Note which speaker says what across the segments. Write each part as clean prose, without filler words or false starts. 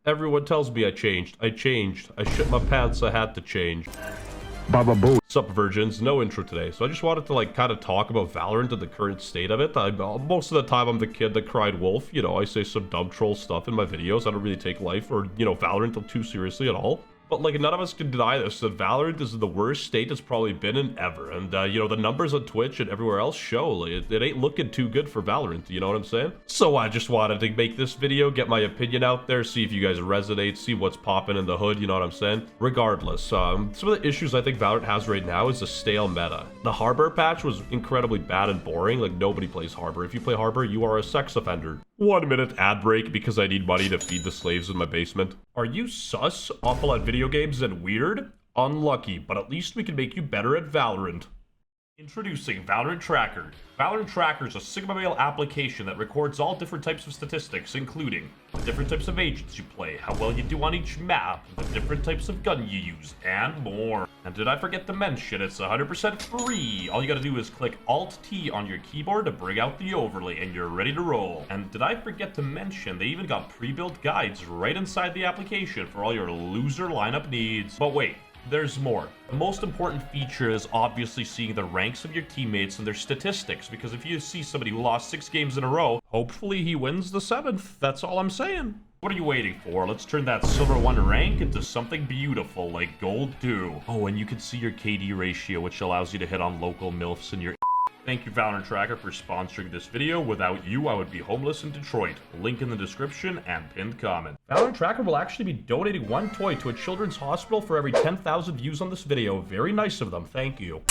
Speaker 1: Everyone tells me I changed. I changed. I shit my pants. I had to change.
Speaker 2: Baba Boo.
Speaker 1: Sup, virgins? No intro today. So I just wanted to, like, kind of talk about Valorant and the current state of it. Most of the time, I'm the kid that cried wolf. You know, I say some dumb troll stuff in my videos. I don't really take life or, you know, Valorant too seriously at all. But, like, none of us can deny this, that Valorant is in the worst state it's probably been in ever. And, you know, the numbers on Twitch and everywhere else show, like, it ain't looking too good for Valorant, you know what I'm saying? So I just wanted to make this video, get my opinion out there, see if you guys resonate, see what's popping in the hood, you know what I'm saying? Regardless, some of the issues I think Valorant has right now is a stale meta. The Harbor patch was incredibly bad and boring, like, nobody plays Harbor. If you play Harbor, you are a sex offender. 1 minute ad break because I need money to feed the slaves in my basement. Are you sus? Awful at video games and weird? Unlucky, but at least we can make you better at Valorant. Introducing Valorant Tracker. Valorant Tracker is a Sigma Male application that records all different types of statistics, including the different types of agents you play, how well you do on each map, the different types of gun you use, and more. And did I forget to mention, it's 100% free. All you gotta do is click Alt-T on your keyboard to bring out the overlay, and you're ready to roll. And did I forget to mention, they even got pre-built guides right inside the application for all your loser lineup needs. But wait. There's more. The most important feature is obviously seeing the ranks of your teammates and their statistics, because if you see somebody who lost 6 games in a row, hopefully he wins the 7th. That's all I'm saying. What are you waiting for? Let's turn that silver 1 rank into something beautiful like gold 2. Oh, and you can see your KD ratio, which allows you to hit on local MILFs in your Thank you, Valorant Tracker, for sponsoring this video. Without you, I would be homeless in Detroit. Link in the description and pinned comment. Valorant Tracker will actually be donating 1 toy to a children's hospital for every 10,000 views on this video. Very nice of them. Thank you.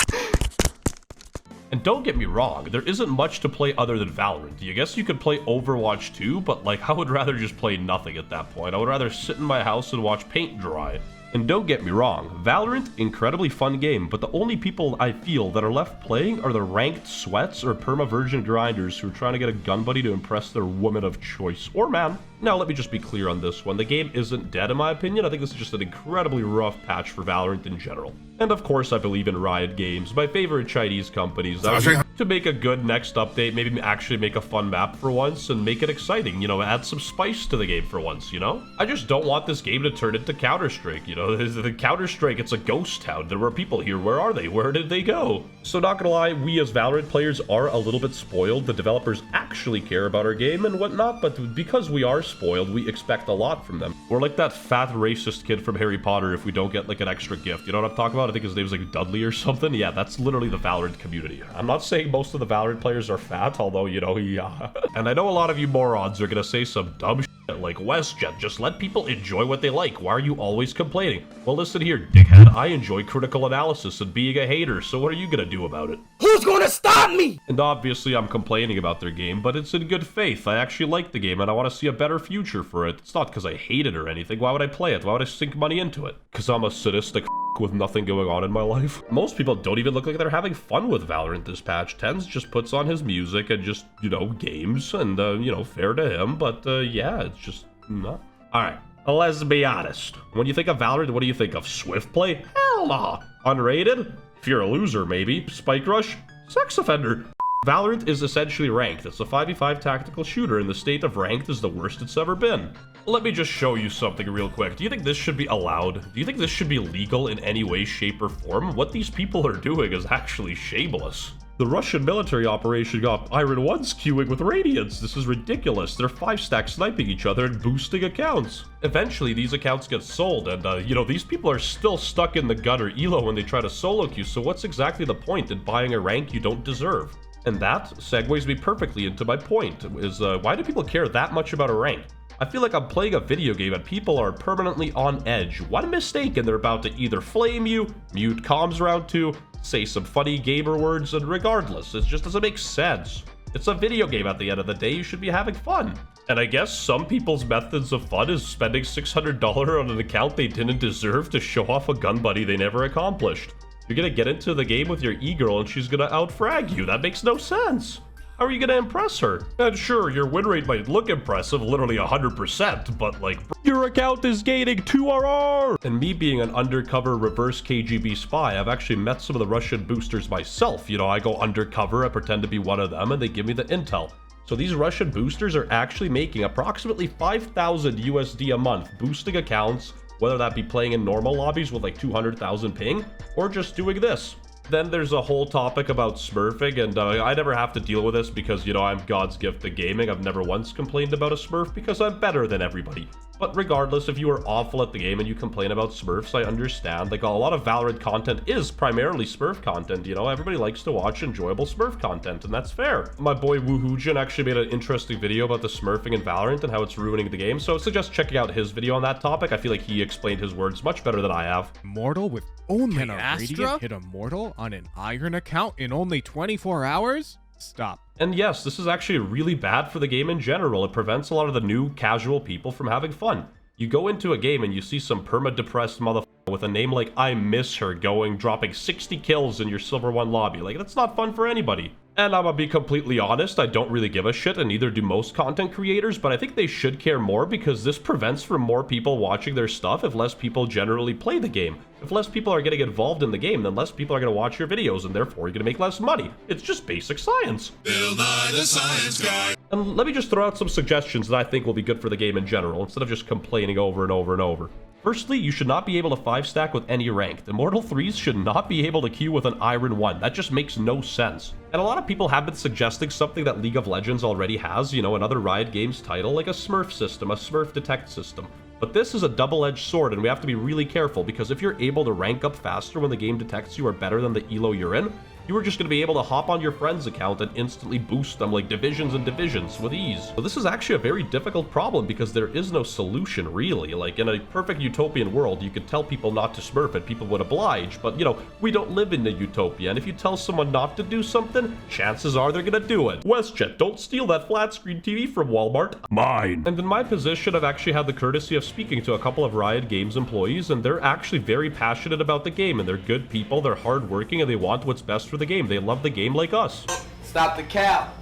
Speaker 1: And don't get me wrong, there isn't much to play other than Valorant. I guess you could play Overwatch too, but like I would rather just play nothing at that point. I would rather sit in my house and watch paint dry. And don't get me wrong, Valorant, incredibly fun game, but the only people I feel that are left playing are the ranked sweats or perma-virgin grinders who are trying to get a gun buddy to impress their woman of choice, or man. Now, let me just be clear on this one. The game isn't dead in my opinion. I think this is just an incredibly rough patch for Valorant in general. And of course, I believe in Riot Games, my favorite Chinese companies, to make a good next update, maybe actually make a fun map for once and make it exciting, you know, add some spice to the game for once, you know? I just don't want this game to turn into Counter-Strike, you know? The Counter-Strike, it's a ghost town. There were people here. Where are they? Where did they go? So not gonna lie, we as Valorant players are a little bit spoiled. The developers actually care about our game and whatnot, but because we are spoiled, we expect a lot from them. We're like that fat racist kid from Harry Potter if we don't get like an extra gift. You know what I'm talking about? I think his name's like Dudley or something. Yeah, that's literally the Valorant community. I'm not saying most of the Valorant players are fat, although, you know, yeah. And I know a lot of you morons are gonna say some dumb shit like, WestJett, just let people enjoy what they like. Why are you always complaining? Well, listen here, dickhead. I enjoy critical analysis and being a hater, so what are you gonna do about it?
Speaker 3: Who's gonna stop me?
Speaker 1: And obviously I'm complaining about their game, but it's in good faith. I actually like the game and I want to see a better future for it. It's not because I hate it or anything. Why would I play it? Why would I sink money into it? Because I'm a sadistic with nothing going on in my life. Most people don't even look like they're having fun with Valorant this patch. Tens just puts on his music and just, you know, games, and, you know, fair to him, but, yeah, it's just not. Alright, let's be honest. When you think of Valorant, what do you think of? Swift play? Hell no! Unrated? If you're a loser, maybe. Spike rush? Sex offender. Valorant is essentially ranked. It's a 5v5 tactical shooter, and the state of ranked is the worst it's ever been. Let me just show you something real quick. Do you think this should be allowed? Do you think this should be legal in any way, shape, or form? What these people are doing is actually shameless. The Russian military operation got Iron 1s queuing with Radiants. This is ridiculous. They're 5-stack sniping each other and boosting accounts. Eventually, these accounts get sold, and, you know, these people are still stuck in the gun or elo when they try to solo queue, so what's exactly the point in buying a rank you don't deserve? And that segues me perfectly into my point, is why do people care that much about a rank? I feel like I'm playing a video game and people are permanently on edge. One mistake and they're about to either flame you, mute comms round 2, say some funny gamer words, and regardless, it just doesn't make sense. It's a video game at the end of the day, you should be having fun. And I guess some people's methods of fun is spending $600 on an account they didn't deserve to show off a gun buddy they never accomplished. You're gonna get into the game with your e-girl and she's gonna outfrag you. That makes no sense. How are you gonna impress her? And sure, your win rate might look impressive, literally 100%, but like, your account is gaining 2 RR! And me being an undercover reverse KGB spy, I've actually met some of the Russian boosters myself. You know, I go undercover, I pretend to be one of them, and they give me the intel. So these Russian boosters are actually making approximately 5,000 USD a month boosting accounts, whether that be playing in normal lobbies with like 200,000 ping or just doing this. Then there's a whole topic about smurfing, and I never have to deal with this because, you know, I'm God's gift to gaming. I've never once complained about a smurf because I'm better than everybody. But regardless, if you are awful at the game and you complain about smurfs, I understand. Like, a lot of Valorant content is primarily smurf content, you know? Everybody likes to watch enjoyable smurf content, and that's fair. My boy Woohoojin actually made an interesting video about the smurfing in Valorant and how it's ruining the game, so I suggest checking out his video on that topic. I feel like he explained his words much better than I have.
Speaker 2: Mortal with only Radiant hit a mortal on an Iron account in only 24 hours? Stop.
Speaker 1: And yes, this is actually really bad for the game in general. It prevents a lot of the new casual people from having fun. You go into a game and you see some perma-depressed motherfucker with a name like I Miss Her dropping 60 kills in your Silver 1 lobby. Like, that's not fun for anybody. And I'm gonna be completely honest, I don't really give a shit, and neither do most content creators, but I think they should care more because this prevents from more people watching their stuff if less people generally play the game. If less people are getting involved in the game, then less people are gonna watch your videos, and therefore you're gonna make less money. It's just basic science.
Speaker 3: Bill Nye the Science Guy.
Speaker 1: And let me just throw out some suggestions that I think will be good for the game in general, instead of just complaining over and over and over. Firstly, you should not be able to 5-stack with any rank. The Immortal 3s should not be able to queue with an Iron 1. That just makes no sense. And a lot of people have been suggesting something that League of Legends already has, you know, another Riot Games title, like a Smurf system, a Smurf detect system. But this is a double-edged sword, and we have to be really careful, because if you're able to rank up faster when the game detects you are better than the elo you're in, you are just going to be able to hop on your friend's account and instantly boost them like divisions and divisions with ease. So this is actually a very difficult problem because there is no solution, really. Like, in a perfect utopian world, you could tell people not to smurf and people would oblige, but, you know, we don't live in a utopia, and if you tell someone not to do something, chances are they're gonna do it. WestJett, don't steal that flat screen TV from Walmart.
Speaker 3: Mine.
Speaker 1: And in my position, I've actually had the courtesy of speaking to a couple of Riot Games employees, and they're actually very passionate about the game, and they're good people, they're hardworking, and they want what's best for the game. They love the game like us.
Speaker 4: Stop the cap.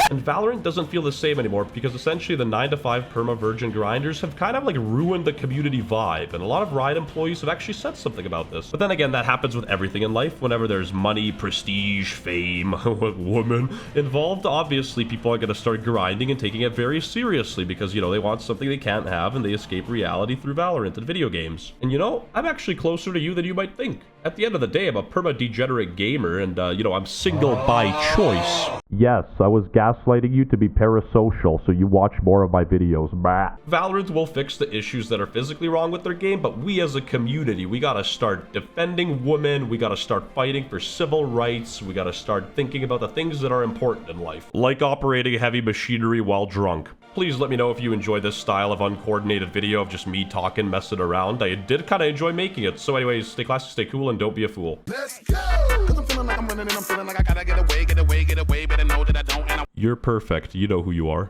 Speaker 1: And Valorant doesn't feel the same anymore because essentially the 9-to-5 perma-virgin grinders have kind of like ruined the community vibe, and a lot of Riot employees have actually said something about this. But then again, that happens with everything in life. Whenever there's money, prestige, fame, women involved, obviously people are going to start grinding and taking it very seriously because, you know, they want something they can't have and they escape reality through Valorant and video games. And you know, I'm actually closer to you than you might think. At the end of the day, I'm a perma-degenerate gamer and, you know, I'm single by choice. Yes, I was gaslighting you to be parasocial, so you watch more of my videos. Bah. Valorant will fix the issues that are physically wrong with their game, but we as a community, we gotta start defending women, we gotta start fighting for civil rights, we gotta start thinking about the things that are important in life, like operating heavy machinery while drunk. Please let me know if you enjoy this style of uncoordinated video of just me talking, messing around. I did kind of enjoy making it. So anyways, stay classy, stay cool, and don't be a fool.
Speaker 3: Let's go. 'Cause I'm feeling like I'm winning and I'm feeling like I gotta get away, but I know that I don't.
Speaker 1: You're perfect. You know who you are.